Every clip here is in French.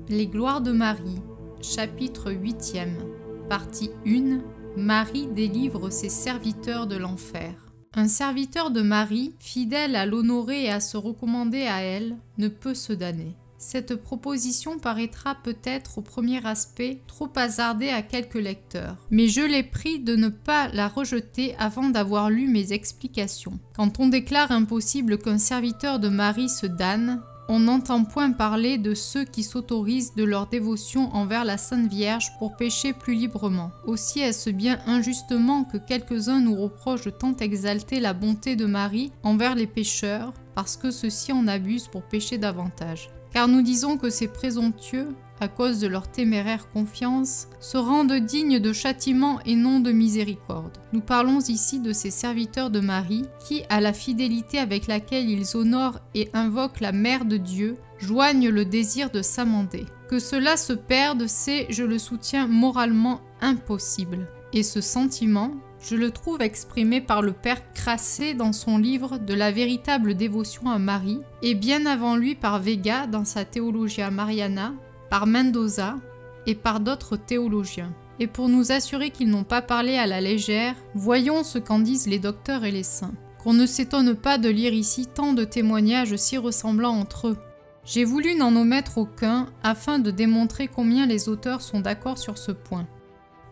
Les gloires de Marie, chapitre 8e, partie 1. Marie délivre ses serviteurs de l'enfer. Un serviteur de Marie, fidèle à l'honorer et à se recommander à elle, ne peut se damner. Cette proposition paraîtra peut-être au premier aspect trop hasardée à quelques lecteurs, mais je les prie de ne pas la rejeter avant d'avoir lu mes explications. Quand on déclare impossible qu'un serviteur de Marie se damne, on n'entend point parler de ceux qui s'autorisent de leur dévotion envers la Sainte Vierge pour pécher plus librement. Aussi est-ce bien injustement que quelques-uns nous reprochent de tant exalter la bonté de Marie envers les pécheurs, parce que ceux-ci en abusent pour pécher davantage. Car nous disons que ces présomptueux, à cause de leur téméraire confiance, se rendent dignes de châtiment et non de miséricorde. Nous parlons ici de ces serviteurs de Marie qui, à la fidélité avec laquelle ils honorent et invoquent la Mère de Dieu, joignent le désir de s'amender. Que cela se perde, c'est, je le soutiens, moralement impossible. Et ce sentiment, je le trouve exprimé par le père Crassé dans son livre de la véritable dévotion à Marie, et bien avant lui par Vega dans sa Theologia Mariana, par Mendoza et par d'autres théologiens. Et pour nous assurer qu'ils n'ont pas parlé à la légère, voyons ce qu'en disent les docteurs et les saints. Qu'on ne s'étonne pas de lire ici tant de témoignages si ressemblants entre eux. J'ai voulu n'en omettre aucun afin de démontrer combien les auteurs sont d'accord sur ce point.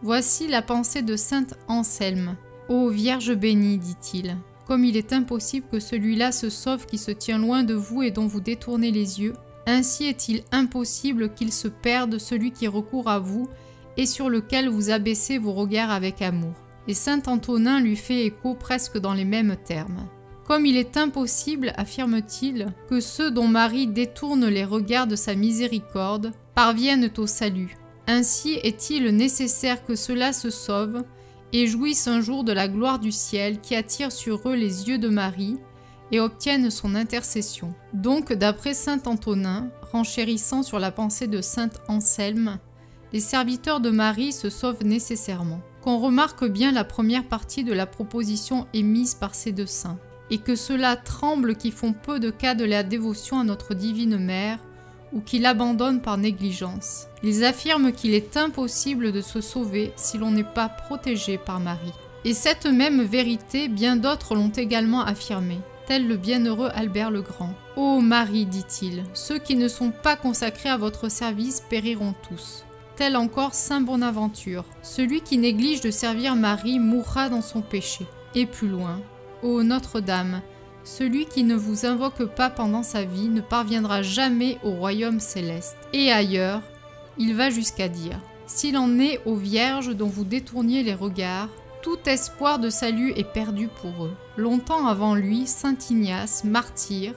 Voici la pensée de sainte Anselme. « Ô Vierge bénie, dit-il, comme il est impossible que celui-là se sauve qui se tient loin de vous et dont vous détournez les yeux, ainsi est-il impossible qu'il se perde celui qui recourt à vous et sur lequel vous abaissez vos regards avec amour. » Et saint Antonin lui fait écho presque dans les mêmes termes. Comme il est impossible, affirme-t-il, que ceux dont Marie détourne les regards de sa miséricorde parviennent au salut. Ainsi est-il nécessaire que ceux-là se sauvent et jouissent un jour de la gloire du ciel qui attire sur eux les yeux de Marie et obtiennent son intercession. Donc, d'après saint Antonin, renchérissant sur la pensée de saint Anselme, les serviteurs de Marie se sauvent nécessairement. Qu'on remarque bien la première partie de la proposition émise par ces deux saints, et que ceux-là tremblent qui font peu de cas de la dévotion à notre divine mère, ou qui l'abandonnent par négligence. Ils affirment qu'il est impossible de se sauver si l'on n'est pas protégé par Marie. Et cette même vérité, bien d'autres l'ont également affirmée, tel le bienheureux Albert le Grand. « Ô Marie, dit-il, ceux qui ne sont pas consacrés à votre service périront tous. » Tel encore saint Bonaventure, celui qui néglige de servir Marie mourra dans son péché. Et plus loin, « Ô Notre-Dame, celui qui ne vous invoque pas pendant sa vie ne parviendra jamais au royaume céleste. » Et ailleurs, il va jusqu'à dire « S'il en est aux vierges dont vous détourniez les regards, tout espoir de salut est perdu pour eux. » Longtemps avant lui, saint Ignace, martyr,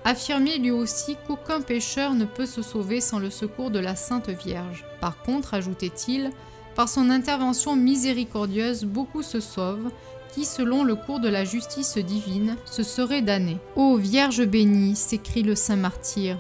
affirmait lui aussi qu'aucun pécheur ne peut se sauver sans le secours de la Sainte Vierge. Par contre, ajoutait-il, par son intervention miséricordieuse, beaucoup se sauvent, qui, selon le cours de la justice divine, se seraient damnés. « Ô Vierge bénie, s'écrie le saint martyr,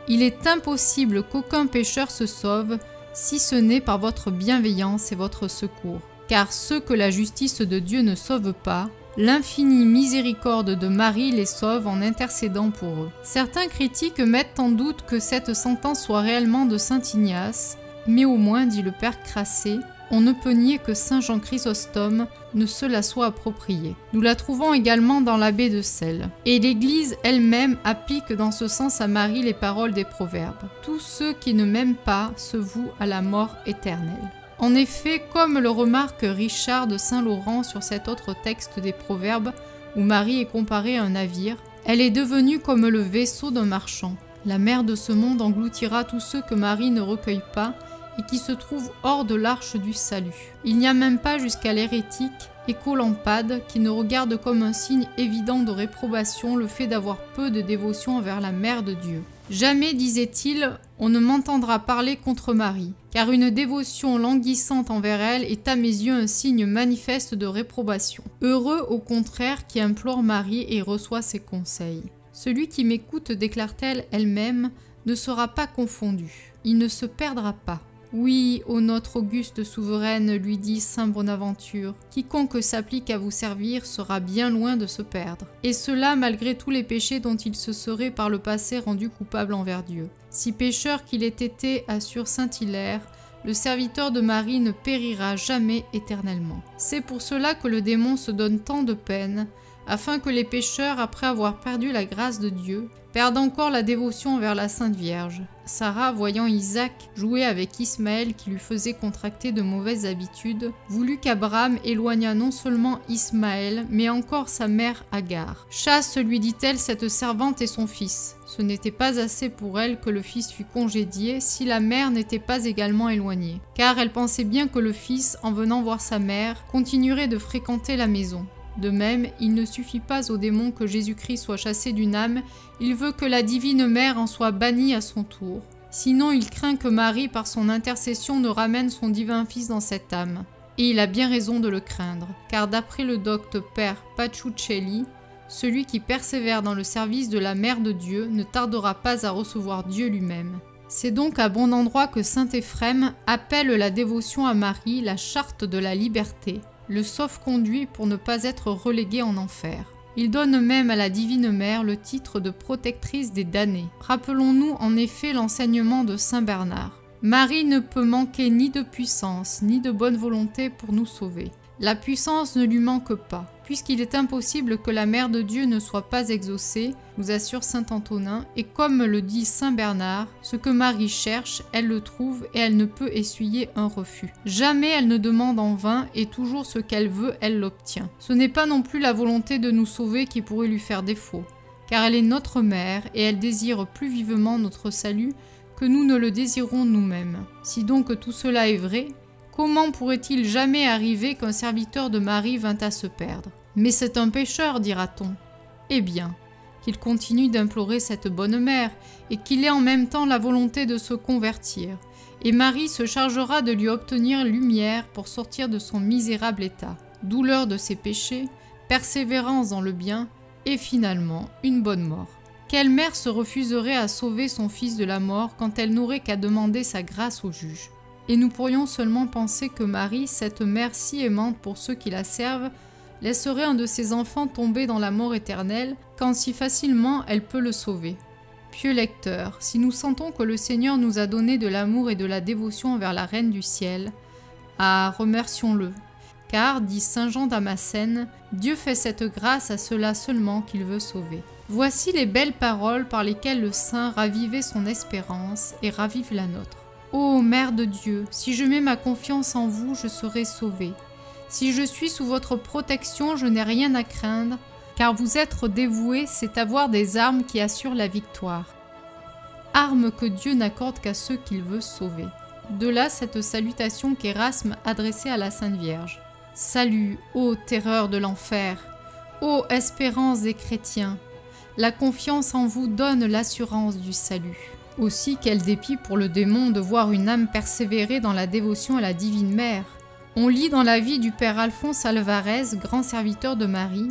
il est impossible qu'aucun pécheur se sauve, si ce n'est par votre bienveillance et votre secours. Car ceux que la justice de Dieu ne sauve pas, l'infinie miséricorde de Marie les sauve en intercédant pour eux. » Certains critiques mettent en doute que cette sentence soit réellement de saint Ignace, mais au moins, dit le père Crassé, on ne peut nier que saint Jean Chrysostome ne se la soit appropriée. Nous la trouvons également dans l'abbé de Celles. Et l'Église elle-même applique dans ce sens à Marie les paroles des proverbes. « Tous ceux qui ne m'aiment pas se vouent à la mort éternelle. » En effet, comme le remarque Richard de Saint-Laurent sur cet autre texte des Proverbes, où Marie est comparée à un navire, elle est devenue comme le vaisseau d'un marchand. La mer de ce monde engloutira tous ceux que Marie ne recueille pas et qui se trouvent hors de l'arche du salut. Il n'y a même pas jusqu'à l'hérétique Écolampade qui ne regarde comme un signe évident de réprobation le fait d'avoir peu de dévotion envers la Mère de Dieu. Jamais, disait-il, on ne m'entendra parler contre Marie, car une dévotion languissante envers elle est à mes yeux un signe manifeste de réprobation. Heureux, au contraire, qui implore Marie et reçoit ses conseils. Celui qui m'écoute, déclare-t-elle elle-même, ne sera pas confondu. Il ne se perdra pas. Oui, ô notre auguste souveraine, lui dit saint Bonaventure, quiconque s'applique à vous servir sera bien loin de se perdre. Et cela malgré tous les péchés dont il se serait par le passé rendu coupable envers Dieu. Si pécheur qu'il ait été, assure saint Hilaire, le serviteur de Marie ne périra jamais éternellement. C'est pour cela que le démon se donne tant de peine, afin que les pécheurs, après avoir perdu la grâce de Dieu, perdent encore la dévotion envers la Sainte Vierge. Sarah, voyant Isaac jouer avec Ismaël qui lui faisait contracter de mauvaises habitudes, voulut qu'Abraham éloignât non seulement Ismaël, mais encore sa mère Agar. « Chasse, lui dit-elle, cette servante et son fils. » Ce n'était pas assez pour elle que le fils fût congédié si la mère n'était pas également éloignée, car elle pensait bien que le fils, en venant voir sa mère, continuerait de fréquenter la maison. De même, il ne suffit pas au démon que Jésus-Christ soit chassé d'une âme, il veut que la divine mère en soit bannie à son tour. Sinon, il craint que Marie, par son intercession, ne ramène son divin Fils dans cette âme. Et il a bien raison de le craindre, car d'après le docte Père Paciuchelli, celui qui persévère dans le service de la Mère de Dieu ne tardera pas à recevoir Dieu lui-même. C'est donc à bon endroit que saint Éphrem appelle la dévotion à Marie la charte de la liberté, le sauf-conduit pour ne pas être relégué en enfer. Il donne même à la Divine Mère le titre de protectrice des damnés. Rappelons-nous en effet l'enseignement de saint Bernard. Marie ne peut manquer ni de puissance, ni de bonne volonté pour nous sauver. La puissance ne lui manque pas, puisqu'il est impossible que la Mère de Dieu ne soit pas exaucée, nous assure saint Antonin, et comme le dit saint Bernard, ce que Marie cherche, elle le trouve et elle ne peut essuyer un refus. Jamais elle ne demande en vain et toujours ce qu'elle veut, elle l'obtient. Ce n'est pas non plus la volonté de nous sauver qui pourrait lui faire défaut, car elle est notre mère et elle désire plus vivement notre salut que nous ne le désirons nous-mêmes. Si donc tout cela est vrai, comment pourrait-il jamais arriver qu'un serviteur de Marie vînt à se perdre? Mais c'est un pécheur, dira-t-on. Eh bien, qu'il continue d'implorer cette bonne mère, et qu'il ait en même temps la volonté de se convertir, et Marie se chargera de lui obtenir lumière pour sortir de son misérable état, douleur de ses péchés, persévérance dans le bien, et finalement une bonne mort. Quelle mère se refuserait à sauver son fils de la mort quand elle n'aurait qu'à demander sa grâce au juge? Et nous pourrions seulement penser que Marie, cette mère si aimante pour ceux qui la servent, laisserait un de ses enfants tomber dans la mort éternelle, quand si facilement elle peut le sauver. Pieux lecteur, si nous sentons que le Seigneur nous a donné de l'amour et de la dévotion envers la Reine du Ciel, remercions-le, car, dit saint Jean Damascène, Dieu fait cette grâce à ceux-là seulement qu'il veut sauver. Voici les belles paroles par lesquelles le Saint ravivait son espérance et ravive la nôtre. Ô Mère de Dieu, si je mets ma confiance en vous, je serai sauvée. Si je suis sous votre protection, je n'ai rien à craindre, car vous être dévoué, c'est avoir des armes qui assurent la victoire. Armes que Dieu n'accorde qu'à ceux qu'il veut sauver. De là cette salutation qu'Érasme adressait à la Sainte Vierge. Salut, ô terreur de l'enfer, ô espérance des chrétiens, la confiance en vous donne l'assurance du salut. Aussi, quel dépit pour le démon de voir une âme persévérer dans la dévotion à la Divine Mère. On lit dans la vie du père Alphonse Alvarez, grand serviteur de Marie,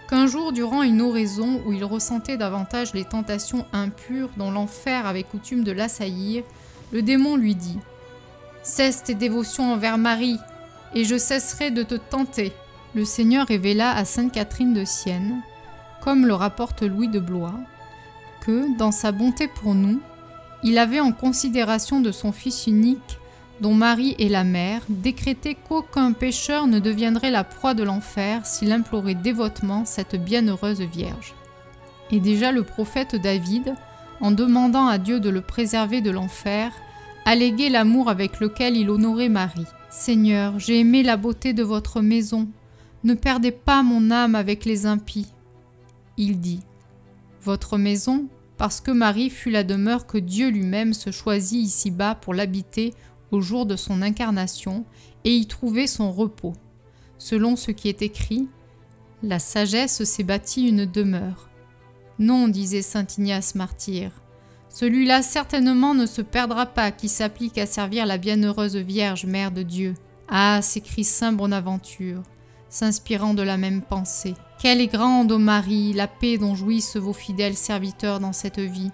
qu'un jour, durant une oraison où il ressentait davantage les tentations impures dont l'enfer avait coutume de l'assaillir, le démon lui dit « Cesse tes dévotions envers Marie, et je cesserai de te tenter. » Le Seigneur révéla à sainte Catherine de Sienne, comme le rapporte Louis de Blois, que, dans sa bonté pour nous, il avait en considération de son Fils unique, dont Marie est la mère, décrété qu'aucun pécheur ne deviendrait la proie de l'enfer s'il implorait dévotement cette bienheureuse Vierge. Et déjà le prophète David, en demandant à Dieu de le préserver de l'enfer, alléguait l'amour avec lequel il honorait Marie. « Seigneur, j'ai aimé la beauté de votre maison, ne perdez pas mon âme avec les impies. » Il dit « Votre maison ?» parce que Marie fut la demeure que Dieu lui-même se choisit ici-bas pour l'habiter au jour de son incarnation et y trouver son repos. Selon ce qui est écrit, « La sagesse s'est bâtie une demeure. » Non, disait saint Ignace martyr, celui-là certainement ne se perdra pas qui s'applique à servir la bienheureuse Vierge, Mère de Dieu. Ah, s'écrie saint Bonaventure, s'inspirant de la même pensée. Quelle est grande, ô Marie, la paix dont jouissent vos fidèles serviteurs dans cette vie,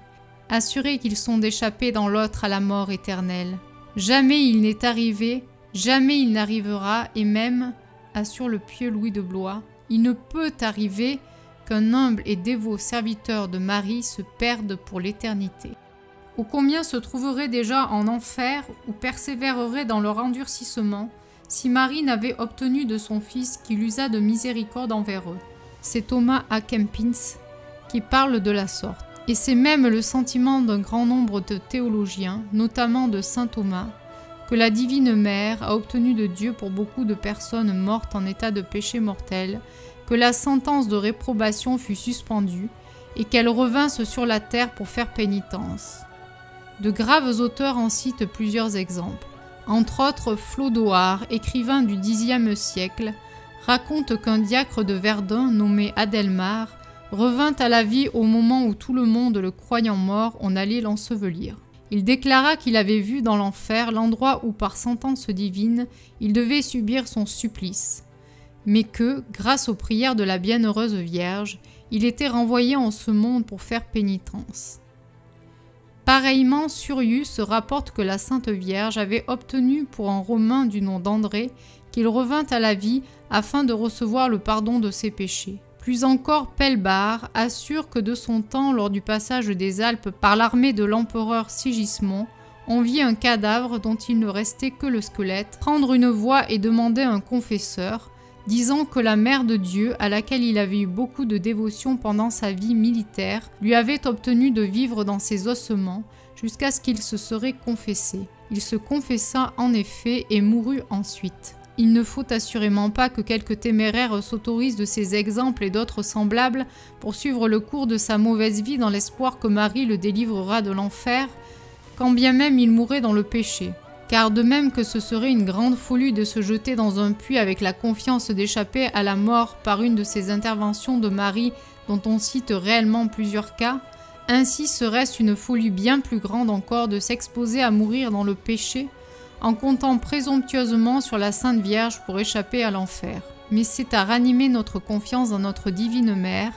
assurés qu'ils sont d'échapper dans l'autre à la mort éternelle. Jamais il n'est arrivé, jamais il n'arrivera, et même, assure le pieux Louis de Blois, il ne peut arriver qu'un humble et dévot serviteur de Marie se perde pour l'éternité. Ô combien se trouveraient déjà en enfer ou persévéreraient dans leur endurcissement si Marie n'avait obtenu de son Fils qu'il usât de miséricorde envers eux. C'est Thomas à Kempis qui parle de la sorte. Et c'est même le sentiment d'un grand nombre de théologiens, notamment de saint Thomas, que la Divine Mère a obtenu de Dieu pour beaucoup de personnes mortes en état de péché mortel, que la sentence de réprobation fut suspendue et qu'elles revinssent sur la terre pour faire pénitence. De graves auteurs en citent plusieurs exemples. Entre autres, Flodoard, écrivain du Xe siècle, raconte qu'un diacre de Verdun nommé Adelmar revint à la vie au moment où tout le monde le croyant mort, on allait l'ensevelir. Il déclara qu'il avait vu dans l'enfer l'endroit où par sentence divine il devait subir son supplice, mais que, grâce aux prières de la bienheureuse Vierge, il était renvoyé en ce monde pour faire pénitence. Pareillement, Surius rapporte que la Sainte Vierge avait obtenu pour un Romain du nom d'André qu'il revint à la vie afin de recevoir le pardon de ses péchés. Plus encore, Pelbar assure que de son temps, lors du passage des Alpes par l'armée de l'empereur Sigismond, on vit un cadavre dont il ne restait que le squelette prendre une voix et demander un confesseur, disant que la Mère de Dieu, à laquelle il avait eu beaucoup de dévotion pendant sa vie militaire, lui avait obtenu de vivre dans ses ossements jusqu'à ce qu'il se serait confessé. Il se confessa en effet et mourut ensuite. Il ne faut assurément pas que quelques téméraires s'autorisent de ces exemples et d'autres semblables pour suivre le cours de sa mauvaise vie dans l'espoir que Marie le délivrera de l'enfer, quand bien même il mourrait dans le péché. Car de même que ce serait une grande folie de se jeter dans un puits avec la confiance d'échapper à la mort par une de ces interventions de Marie dont on cite réellement plusieurs cas, ainsi serait-ce une folie bien plus grande encore de s'exposer à mourir dans le péché en comptant présomptueusement sur la Sainte Vierge pour échapper à l'enfer. Mais c'est à ranimer notre confiance dans notre Divine Mère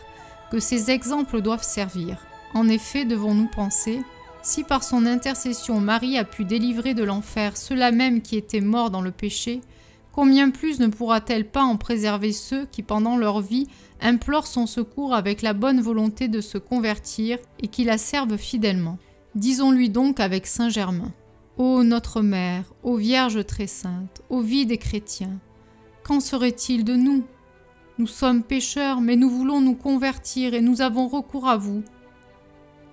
que ces exemples doivent servir. En effet, devons-nous penser, si par son intercession Marie a pu délivrer de l'enfer ceux-là même qui étaient morts dans le péché, combien plus ne pourra-t-elle pas en préserver ceux qui, pendant leur vie, implorent son secours avec la bonne volonté de se convertir et qui la servent fidèlement. Disons-lui donc avec saint Germain: Ô notre Mère, ô Vierge très sainte, ô vie des chrétiens, qu'en serait-il de nous? Nous sommes pécheurs, mais nous voulons nous convertir et nous avons recours à vous.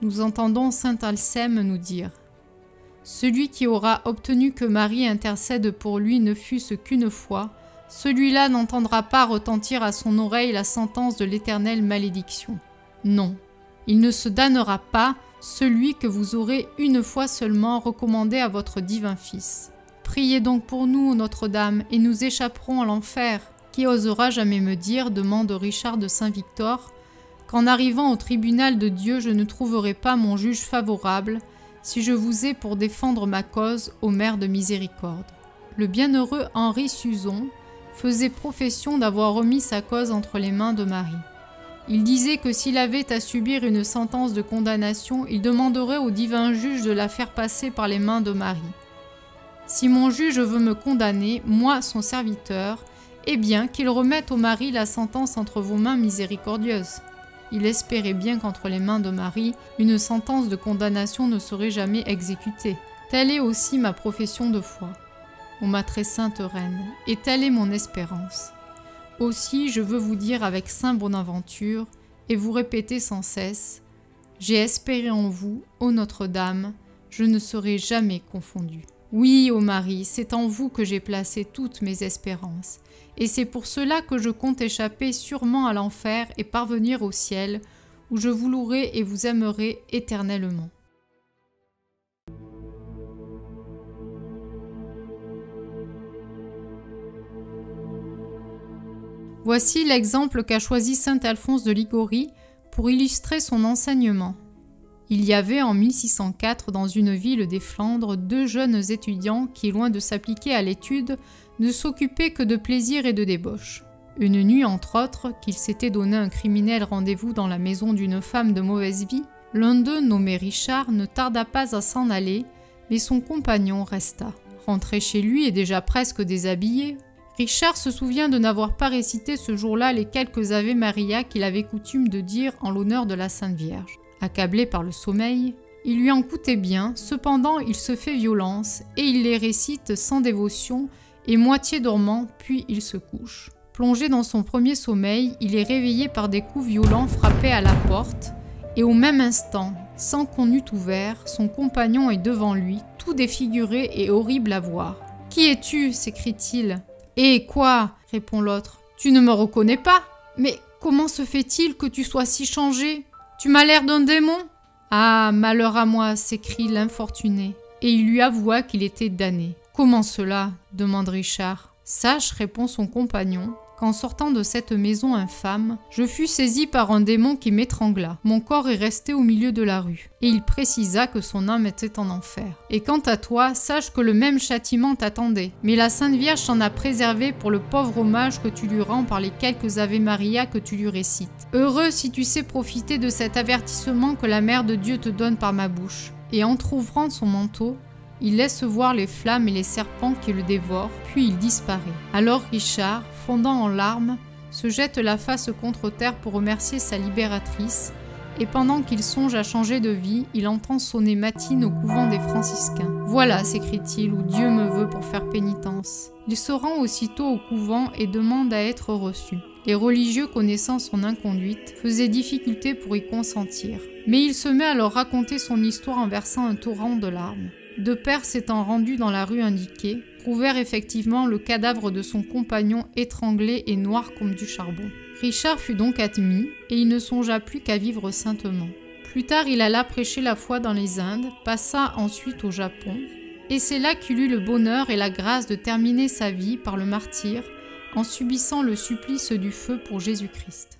Nous entendons saint Alcème nous dire: celui qui aura obtenu que Marie intercède pour lui ne fût-ce qu'une fois, celui-là n'entendra pas retentir à son oreille la sentence de l'éternelle malédiction. Non, il ne se damnera pas, celui que vous aurez une fois seulement recommandé à votre divin Fils. Priez donc pour nous, Notre-Dame, et nous échapperons à l'enfer. Qui osera jamais me dire, demande Richard de Saint-Victor, qu'en arrivant au tribunal de Dieu, je ne trouverai pas mon juge favorable, si je vous ai pour défendre ma cause, ô Mère de miséricorde. Le bienheureux Henri Suzon faisait profession d'avoir remis sa cause entre les mains de Marie. Il disait que s'il avait à subir une sentence de condamnation, il demanderait au divin juge de la faire passer par les mains de Marie. Si mon juge veut me condamner, moi, son serviteur, eh bien qu'il remette au mari la sentence entre vos mains miséricordieuses. Il espérait bien qu'entre les mains de Marie, une sentence de condamnation ne serait jamais exécutée. Telle est aussi ma profession de foi, ô ma très sainte Reine, et telle est mon espérance. Aussi, je veux vous dire avec saint Bonaventure, et vous répéter sans cesse: j'ai espéré en vous, ô Notre-Dame, je ne serai jamais confondue. Oui, ô Marie, c'est en vous que j'ai placé toutes mes espérances, et c'est pour cela que je compte échapper sûrement à l'enfer et parvenir au ciel, où je vous louerai et vous aimerai éternellement. Voici l'exemple qu'a choisi saint Alphonse de Ligorie pour illustrer son enseignement. Il y avait en 1604 dans une ville des Flandres 2 jeunes étudiants qui, loin de s'appliquer à l'étude, ne s'occupaient que de plaisir et de débauche. Une nuit, entre autres, qu'ils s'étaient donné un criminel rendez-vous dans la maison d'une femme de mauvaise vie, l'un d'eux, nommé Richard, ne tarda pas à s'en aller, Mais son compagnon resta. Rentré chez lui et déjà presque déshabillé, Richard se souvient de n'avoir pas récité ce jour-là les quelques Ave Maria qu'il avait coutume de dire en l'honneur de la Sainte Vierge. Accablé par le sommeil, il lui en coûtait bien, cependant il se fait violence et il les récite sans dévotion et moitié dormant, puis il se couche. Plongé dans son premier sommeil, il est réveillé par des coups violents frappés à la porte et au même instant, sans qu'on eût ouvert, son compagnon est devant lui, tout défiguré et horrible à voir. « Qui es-tu » s'écrie-t-il. « Eh quoi ?» répond l'autre. « Tu ne me reconnais pas ? Mais comment se fait-il que tu sois si changé ? Tu m'as l'air d'un démon ?» « Ah, malheur à moi !» s'écrie l'infortuné, et il lui avoua qu'il était damné. « Comment cela ?» demande Richard. « Sache, répond son compagnon, qu'en sortant de cette maison infâme, je fus saisi par un démon qui m'étrangla. Mon corps est resté au milieu de la rue. » Et il précisa que son âme était en enfer. « Et quant à toi, sache que le même châtiment t'attendait. Mais la Sainte Vierge t'en a préservé pour le pauvre hommage que tu lui rends par les quelques Ave Maria que tu lui récites. Heureux si tu sais profiter de cet avertissement que la Mère de Dieu te donne par ma bouche. » Et entr'ouvrant son manteau, il laisse voir les flammes et les serpents qui le dévorent, puis il disparaît. Alors Richard, fondant en larmes, se jette la face contre terre pour remercier sa libératrice, et pendant qu'il songe à changer de vie, il entend sonner matine au couvent des franciscains. « Voilà, s'écrie-t-il, où Dieu me veut pour faire pénitence. » Il se rend aussitôt au couvent et demande à être reçu. Les religieux, connaissant son inconduite, faisaient difficulté pour y consentir. Mais il se met à leur raconter son histoire en versant un torrent de larmes. Deux pères s'étant rendus dans la rue indiquée, trouvèrent effectivement le cadavre de son compagnon étranglé et noir comme du charbon. Richard fut donc admis, et il ne songea plus qu'à vivre saintement. Plus tard, il alla prêcher la foi dans les Indes, passa ensuite au Japon, et c'est là qu'il eut le bonheur et la grâce de terminer sa vie par le martyre, en subissant le supplice du feu pour Jésus-Christ.